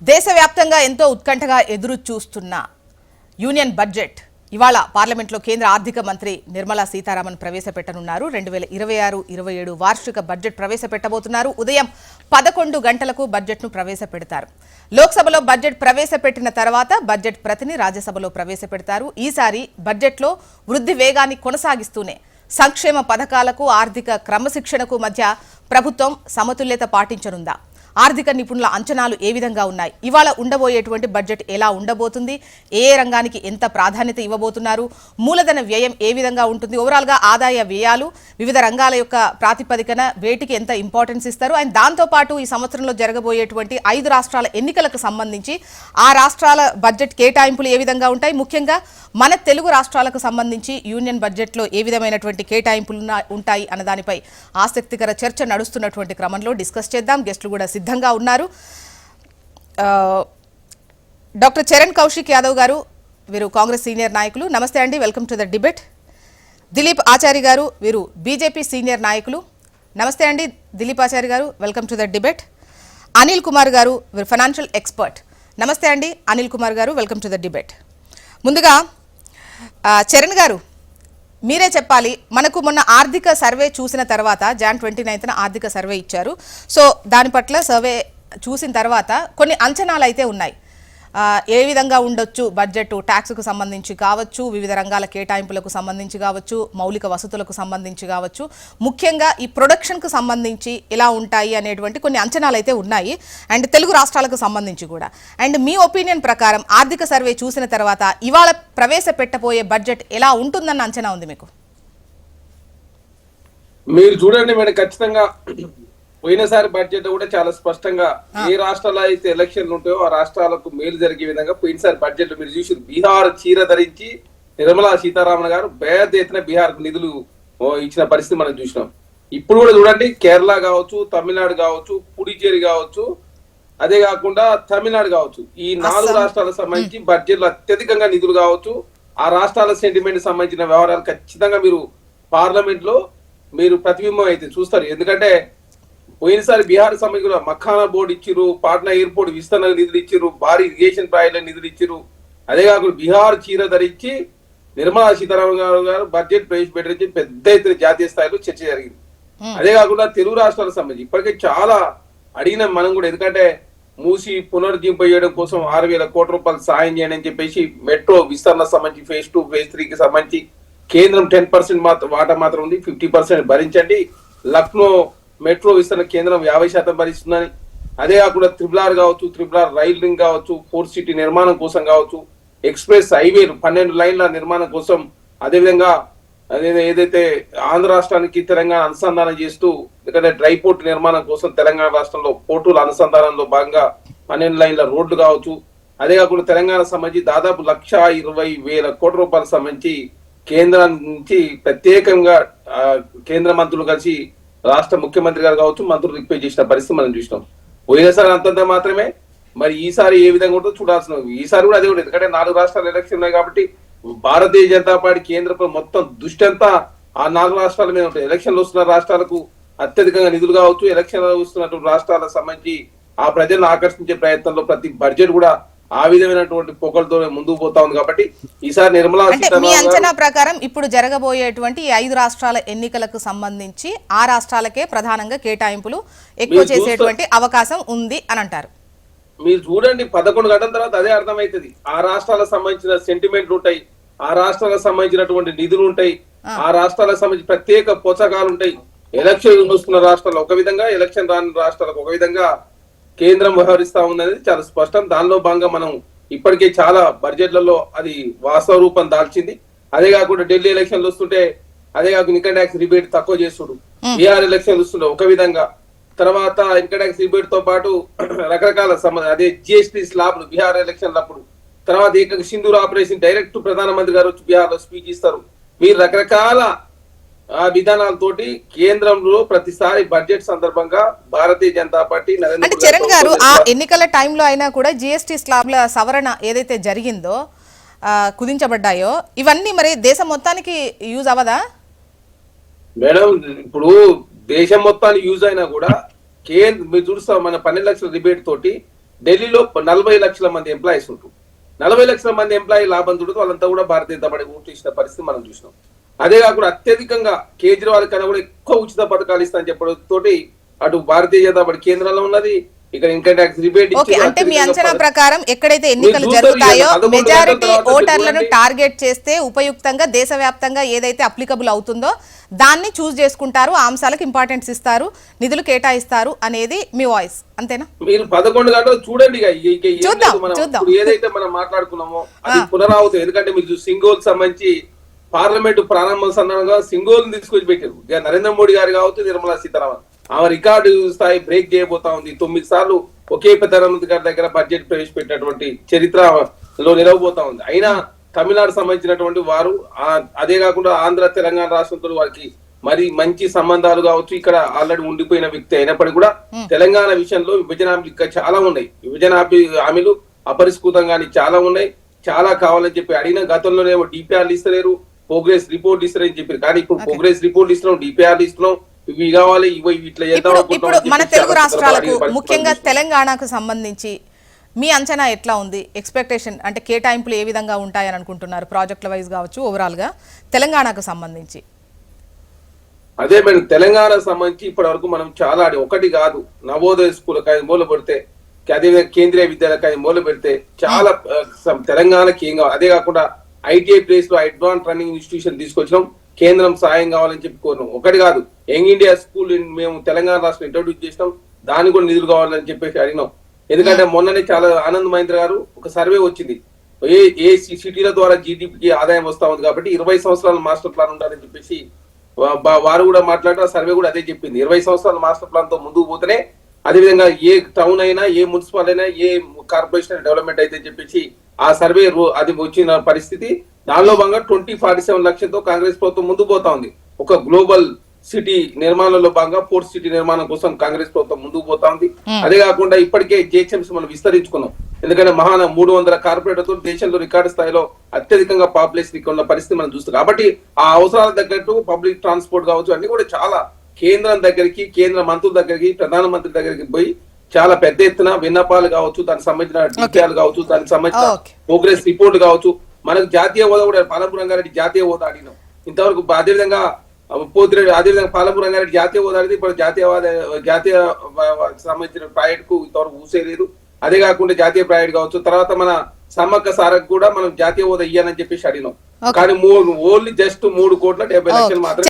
దేశవ్యాప్తంగా ఎంతో ఉత్కంఠగా ఎదురు చూస్తున్న యూనియన్ బడ్జెట్ ఇవాళ పార్లమెంట్లో కేంద్ర ఆర్థిక మంత్రి నిర్మలా సీతారామన్ ప్రవేశపెట్టనున్నారు. 2026-27 వార్షిక బడ్జెట్ ప్రవేశపెట్టబోతున్నారు. ఉదయం 11 గంటలకు బడ్జెట్ను ప్రవేశపెడతారు. లోక్సభలో బడ్జెట్ ప్రవేశపెట్టిన తర్వాత బడ్జెట్ ప్రతిని రాజ్యసభలో ప్రవేశపెడతారు. ఈసారి బడ్జెట్లో వృద్ధి వేగాన్ని కొనసాగిస్తూనే సంక్షేమ పథకాలకు ఆర్థిక క్రమశిక్షణకు మధ్య ప్రభుత్వం సమతుల్యత పాటించనుందా? ఆర్థిక నిపుణుల అంచనాలు ఏ విధంగా ఉన్నాయి? ఇవాళ ఉండబోయేటువంటి బడ్జెట్ ఎలా ఉండబోతుంది? ఏ రంగానికి ఎంత ప్రాధాన్యత ఇవ్వబోతున్నారు? మూలధన వ్యయం ఏ విధంగా ఉంటుంది? ఓవరాల్గా ఆదాయ వ్యయాలు వివిధ రంగాల యొక్క ప్రాతిపదికన వేటికి ఎంత ఇంపార్టెన్స్ ఇస్తారు? అండ్ దాంతోపాటు ఈ సంవత్సరంలో జరగబోయేటువంటి 5 రాష్ట్రాల ఎన్నికలకు సంబంధించి ఆ రాష్ట్రాల బడ్జెట్ కేటాయింపులు ఏ విధంగా ఉంటాయి? ముఖ్యంగా మన తెలుగు రాష్ట్రాలకు సంబంధించి యూనియన్ బడ్జెట్లో ఏ విధమైనటువంటి కేటాయింపులు ఉంటాయి అన్న దానిపై ఆసక్తికర చర్చ నడుస్తున్నటువంటి క్రమంలో డిస్కస్ చేద్దాం. గెస్టులు కూడా సిద్ధంగా ఉన్నారు. డాక్టర్ చరణ్ కౌశిక్ యాదవ్ గారు, వీరు కాంగ్రెస్ సీనియర్ నాయకులు. నమస్తే అండి, welcome to the debate. Dilip Achari గారు, వీరు బీజేపీ సీనియర్ నాయకులు. నమస్తే అండి దిలీప్ ఆచారి గారు, welcome to the debate. Anil Kumar గారు, వీరు ఫైనాన్షియల్ ఎక్స్పర్ట్. నమస్తే అండి అనిల్ కుమార్ గారు, వెల్కమ్ టు ద డిబేట్. ముందుగా చరణ్ గారు, మీరే చెప్పాలి. మనకు మొన్న ఆర్థిక సర్వే చూసిన తర్వాత జాన్ 29న ఆర్థిక సర్వే ఇచ్చారు. సో దాని పట్ల సర్వే చూసిన తర్వాత కొన్ని అంచనాలు అయితే ఉన్నాయి. ఏ విధంగా ఉండొచ్చు బడ్జెట్, ట్యాక్స్కు సంబంధించి కావచ్చు, వివిధ రంగాల కేటాయింపులకు సంబంధించి కావచ్చు, మౌలిక వసతులకు సంబంధించి కావచ్చు, ముఖ్యంగా ఈ ప్రొడక్షన్కు సంబంధించి ఎలా ఉంటాయి అనేటువంటి కొన్ని అంచనాలు అయితే ఉన్నాయి. అండ్ తెలుగు రాష్ట్రాలకు సంబంధించి కూడా. అండ్ మీ ఒపీనియన్ ప్రకారం ఆర్థిక సర్వే చూసిన తర్వాత ఇవాళ ప్రవేశపెట్టబోయే బడ్జెట్ ఎలా ఉంటుందన్న అంచనా ఉంది మీకు? మీరు చూడండి మేడం, ఖచ్చితంగా పోయినసారి బడ్జెట్ కూడా చాలా స్పష్టంగా ఏ రాష్ట్రాల్లో అయితే ఎలక్షన్లు ఉంటాయో ఆ రాష్ట్రాలకు మేలు జరిగే విధంగా పోయినసారి బడ్జెట్ మీరు చూసి బీహార్ చీర ధరించి నిర్మలా సీతారామన్ గారు పెద్ద ఎత్తున బీహార్ కు నిధులు ఇచ్చిన పరిస్థితి మనం చూసినాం. ఇప్పుడు కూడా చూడండి, కేరళ కావచ్చు, తమిళనాడు కావచ్చు, పుడిచేరి కావచ్చు, అదే కాకుండా తమిళనాడు కావచ్చు, ఈ 4 రాష్ట్రాలకు సంబంధించి బడ్జెట్ లో అత్యధికంగా నిధులు కావచ్చు. ఆ రాష్ట్రాల సెంటిమెంట్ సంబంధించిన వ్యవహారాలు ఖచ్చితంగా మీరు పార్లమెంట్ లో మీరు ప్రతిబింబం అయితే చూస్తారు. ఎందుకంటే పోయినసారి బీహార్ సంబంధించిన మఖానా బోర్డు ఇచ్చిరు, పాట్నా ఎయిర్పోర్ట్ విస్తరణ నిధులు ఇచ్చిరు, భారీ ఇరిగేషన్ ప్రాజెక్టుల నిధులు ఇచ్చిరు. అదే కాకుండా బీహార్ చీర ధరించి నిర్మలా సీతారామన్ గారు బడ్జెట్ ప్రవేశపెట్టి పెద్ద ఎత్తున జాతీయ స్థాయిలో చర్చ జరిగింది. అదే కాకుండా తెలుగు రాష్ట్రాలకు సంబంధించి ఇప్పటికే చాలా అడిగినాం మనం కూడా. ఎందుకంటే మూసి పునరుజ్జీంపజేయడం కోసం 6,000 కోట్ల రూపాయలు సాయం చేయండి అని చెప్పేసి మెట్రో విస్తరణ సంబంధించి ఫేజ్ 2, ఫేజ్ 3కి సంబంధించి కేంద్రం 10% వాటా మాత్రం ఉంది, 50% భరించండి. లక్నో మెట్రో విస్తరణ కేంద్రం 50% భరిస్తుందని. అదే కాకుండా త్రిబుల్ కావచ్చు, త్రిబుల్ రైల్ రింగ్ కావచ్చు, 4 సిటీ నిర్మాణం కోసం కావచ్చు, ఎక్స్ప్రెస్ హైవేలు 12 లైన్ల నిర్మాణం కోసం, అదేవిధంగా ఏదైతే ఆంధ్ర రాష్ట్రానికి తెలంగాణ అనుసంధానం చేస్తూ, ఎందుకంటే డ్రై పోర్ట్ నిర్మాణం కోసం తెలంగాణ రాష్ట్రంలో పోర్టుల అనుసంధానంలో భాగంగా 12 లైన్ల రోడ్లు కావచ్చు. అదే కాకుండా తెలంగాణ సంబంధించి దాదాపు 1,20,000 కోట్ల రూపాయలకు సంబంధించి కేంద్రం నుంచి ప్రత్యేకంగా కేంద్ర మంత్రులు కలిసి రాష్ట్ర ముఖ్యమంత్రి గారు కావచ్చు, మంత్రులు రిక్వెస్ట్ చేసిన పరిస్థితి మనం చూసినాం. పోయినసారి అంతంత మాత్రమే, మరి ఈసారి ఏ విధంగా ఉంటుందో చూడాల్సిన. ఈసారి కూడా అదే కూడా, ఎందుకంటే 4 రాష్ట్రాలు ఎలక్షన్ ఉన్నాయి కాబట్టి భారతీయ జనతా పార్టీ కేంద్ర మొత్తం దృష్టి అంతా ఆ 4 రాష్ట్రాల మీద ఉంటుంది. ఎలక్షన్లు వస్తున్న రాష్ట్రాలకు అత్యధికంగా నిధులు కావచ్చు, ఎలక్షన్లు వస్తున్నటువంటి రాష్ట్రాలకు సంబంధించి ఆ ప్రజలను ఆకర్షించే ప్రయత్నంలో ప్రతి బడ్జెట్ కూడా ఆ విధమైనటువంటి పొగలతో ముందుకు పోతా ఉంది. కాబట్టి ఈసారి నిర్మలా మీ అంచనా ప్రకారం ఇప్పుడు జరగబోయేటువంటి 5 రాష్ట్రాల ఎన్నికలకు సంబంధించి ఆ రాష్ట్రాలకే ప్రధానంగా కేటాయింపులు ఎక్కువ చేసేటువంటి అవకాశం ఉంది అని అంటారు. మీరు చూడండి, 11 గంటల తర్వాత అదే అర్థమవుతుంది. ఆ రాష్ట్రాలకు సంబంధించిన సెంటిమెంట్లు ఉంటాయి, ఆ రాష్ట్రాలకు సంబంధించినటువంటి నిధులు ఉంటాయి, ఆ రాష్ట్రాలకు సంబంధించి ప్రత్యేక పోషకాలు ఉంటాయి. ఎలక్షన్ వస్తున్న రాష్ట్రాలు ఒక విధంగా, ఎలక్షన్ రాని రాష్ట్రాలకు ఒక విధంగా కేంద్రం వ్యవహరిస్తా ఉన్నది చాలా స్పష్టం. దానిలో భాగంగా మనం ఇప్పటికే చాలా బడ్జెట్లలో అది వాస్తవ రూపం దాల్చింది. అదే కాకుండా ఢిల్లీ ఎలక్షన్లు వస్తుంటే అదే కాకుండా ఇన్కమ్ ట్యాక్స్ రిబేట్ తక్కువ చేస్తుడు, బీహార్ ఎలక్షన్లు వస్తుండే ఒక విధంగా, తర్వాత ఇన్కమ్ ట్యాక్స్ రిబేట్ తో పాటు రకరకాల అదే జిఎస్టీ స్లాబ్లు బీహార్ ఎలక్షన్లు అప్పుడు, తర్వాత ఏకంగా సింధూర్ ఆపరేషన్ డైరెక్ట్ ప్రధానమంత్రి గారు వచ్చి బీహార్ లో స్పీచ్ ఇస్తారు. మీరు రకరకాల విధానాలతోటి కేంద్రంలో ప్రతిసారి బడ్జెట్ సందర్భంగా భారతీయ జనతా పార్టీ అంటే చరణ్ గారు ఆ ఎన్నికల టైంలో అయినా కూడా జిఎస్టీ స్లాబ్ల సవరణ ఏదైతే జరిగిందో, కుదించబడ్డాయో, ఇవన్నీ మరి దేశం మొత్తానికి యూజ్ అవ్వదా మేడం? ఇప్పుడు దేశం మొత్తానికి యూజ్ అయినా కూడా మీరు చూస్తాం, మన 12 లక్షల రిబేట్ తోటి ఢిల్లీలో 40 లక్షల మంది ఎంప్లాయీస్ ఉంటారు. 40 లక్షల మంది ఎంప్లాయీ లాభం చూడదు, వాళ్ళంతా కూడా భారతీయ జనతా పార్టీ ఓట్లు ఇచ్చిన పరిస్థితి మనం చూసినాం. అదే కాకుండా అత్యధికంగా కేజ్రీవాల్ కన్నా కూడా ఎక్కువ ఉచిత పథకాలు ఇస్తా అని చెప్పడం తోటి అటు భారతీయ జనతా పార్టీ కేంద్రంలో ఉన్నది, ఇక్కడ ఇన్కమ్ ట్యాక్స్ రిబేట్. ఓకే, అంటే మీ అంచనా ప్రకారం ఎక్కడైతే ఎన్నికలు జరుగుతాయో మెజారిటీ ఓటర్లను టార్గెట్ చేస్తే ఉపయుక్తంగా దేశవ్యాప్తంగా ఏదైతే అప్లికబుల్ అవుతుందో దాన్ని చూస్ చేసుకుంటారు, ఆ అంశాలకు ఇంపార్టెన్స్ ఇస్తారు, నిధులు కేటాయిస్తారు అనేది మీ వాయిస్, అంతేనా? మీరు 11 గంటలు చూడండి. చూద్దాం. ఏదైతే మనం మాట్లాడుకున్నామో అది పునరావృతం. ఎందుకంటే మీరు సింగోల్ సంబంధించి పార్లమెంటు ప్రారంభం సందర్భంగా సింగోల్ తీసుకొచ్చి పెట్టారు. నరేంద్ర మోడీ గారు కావచ్చు, నిర్మలా సీతారామన్ ఆమె రికార్డు స్థాయి బ్రేక్ చేయబోతా ఉంది. 9 సార్లు ఒకే ప్రధానమంత్రి గారి దగ్గర బడ్జెట్ ప్రవేశపెట్టినటువంటి చరిత్రలో నిలవబోతా ఉంది. అయినా తమిళనాడు సంబంధించినటువంటి వారు, అదే కాకుండా ఆంధ్ర తెలంగాణ రాష్ట్రంతో వారికి మరి మంచి సంబంధాలు కావచ్చు, ఇక్కడ ఆల్రెడీ ఉండిపోయిన వ్యక్తి అయినప్పటికీ కూడా తెలంగాణ విషయంలో విభజన హామీలు చాలా ఉన్నాయి. విభజన హామీలు అపరిష్కృతంగాని చాలా ఉన్నాయి. చాలా కావాలని చెప్పి అడిగిన గతంలోనేమో డిపిఆర్లు ఇస్తలేరు, ప్రోగ్రెస్ రిపోర్ట్ ఇస్తారని చెప్పారు. కానీ ఇప్పుడు ప్రోగ్రెస్ రిపోర్ట్ ఇస్తున్నాం, డిపిఆర్లు ఇస్తున్నాం, ఇవి కావాలి, ఇట్లా ఇప్పుడు మన తెలుగు రాష్ట్రాలకు ముఖ్యంగా తెలంగాణకు సంబంధించి మీ అంచనా ఎట్లా ఉంది? ఎక్స్పెక్టేషన్ అంటే కేటాయింపులు ఏ విధంగా ఉంటాయని అనుకుంటున్నారు, ప్రాజెక్టుల వైజ్ కావచ్చు, ఓవరాల్ గా తెలంగాణకు సంబంధించి? అదే మేడం, తెలంగాణకు సంబంధించి ఇప్పటి వరకు మనం చాలా ఒకటి కాదు, నవోదయ స్కూల్ మొదలు పెడితే, అదేవిధంగా కేంద్రీయ విద్యాలయాలు మొదలు పెడితే చాలా తెలంగాణకి ఏం కావాలి. అదే కాకుండా ఐటీఐ ప్లేస్ లో అడ్వాన్స్ ట్రైనింగ్ ఇన్స్టిట్యూషన్ తీసుకొచ్చినాం, కేంద్రం సాయం కావాలని చెప్పి కోరినాం. ఒకటి కాదు, యంగ్ ఇండియా స్కూల్ మేము తెలంగాణ రాష్ట్రం ఇంట్రొడ్యూస్ చేసినాం, దానికి కూడా నిధులు కావాలని చెప్పేసి అడిగినాం. ఎందుకంటే మొన్ననే చాలా ఆనంద్ మహేంద్ర గారు ఒక సర్వే వచ్చింది, ఏ సిటీల ద్వారా జీడిపికి ఆదాయం వస్తా ఉంది కాబట్టి 20 సంవత్సరాల మాస్టర్ ప్లాన్ ఉండాలని చెప్పేసి వారు కూడా మాట్లాడారు. సర్వే కూడా అదే చెప్పింది, 20 సంవత్సరాల మాస్టర్ ప్లాన్ తో ముందుకు పోతేనే అదేవిధంగా ఏ టౌన్ అయినా, ఏ మున్సిపల్ అయినా, ఏ కార్పొరేషన్ డెవలప్మెంట్ అయితే చెప్పేసి ఆ సర్వే అది వచ్చిన పరిస్థితి. దానిలో భాగంగా 2047 లక్ష్యంతో కాంగ్రెస్ ప్రభుత్వం ముందుకు పోతా ఉంది. ఒక గ్లోబల్ సిటీ నిర్మాణంలో భాగంగా పోర్ట్ సిటీ నిర్మాణం కోసం కాంగ్రెస్ ప్రభుత్వం ముందుకు పోతా ఉంది. అదే కాకుండా ఇప్పటికే జిహెచ్ఎంసీ మనం విస్తరించుకున్నాం. ఎందుకంటే 300 కార్పొరేటర్తో దేశంలో రికార్డు స్థాయిలో అత్యధికంగా పాపులేషన్ ఉన్న పరిస్థితి మనం చూస్తాం. కాబట్టి ఆ అవసరాల తగ్గట్టు పబ్లిక్ ట్రాన్స్పోర్ట్ కావచ్చు అన్ని కూడా చాలా కేంద్రం దగ్గరికి, కేంద్ర మంత్రుల దగ్గరికి, ప్రధానమంత్రి దగ్గరికి పోయి చాలా పెద్ద ఎత్తున విన్నపాలు కావచ్చు, దానికి సంబంధించిన డిపిఆర్లు కావచ్చు, దానికి సంబంధించిన ప్రోగ్రెస్ రిపోర్ట్ కావచ్చు. మనకు జాతీయ హోదా కూడా పాలమూరు రంగారెడ్డి జాతీయ హోదా అడిగినాం ఇంతవరకు. అదేవిధంగా పోతిరెడ్డి, అదేవిధంగా పాలమూరు రంగారెడ్డి జాతీయ హోదా అడిగింది, ఇప్పుడు జాతీయ సంబంధించిన ప్రాజెక్ట్ కు ఇంతవరకు ఊసేయలేదు. అదే కాకుండా జాతీయ ప్రాజెక్ట్ కావచ్చు, తర్వాత మన సమ్మక్క సారకు కూడా మనం జాతీయ హోదా ఇయ్యాలని చెప్పేసి అడిగినాం. కానీ ఓన్లీ జస్ట్ 3 కోట్ల 70 లక్షలు మాత్రమే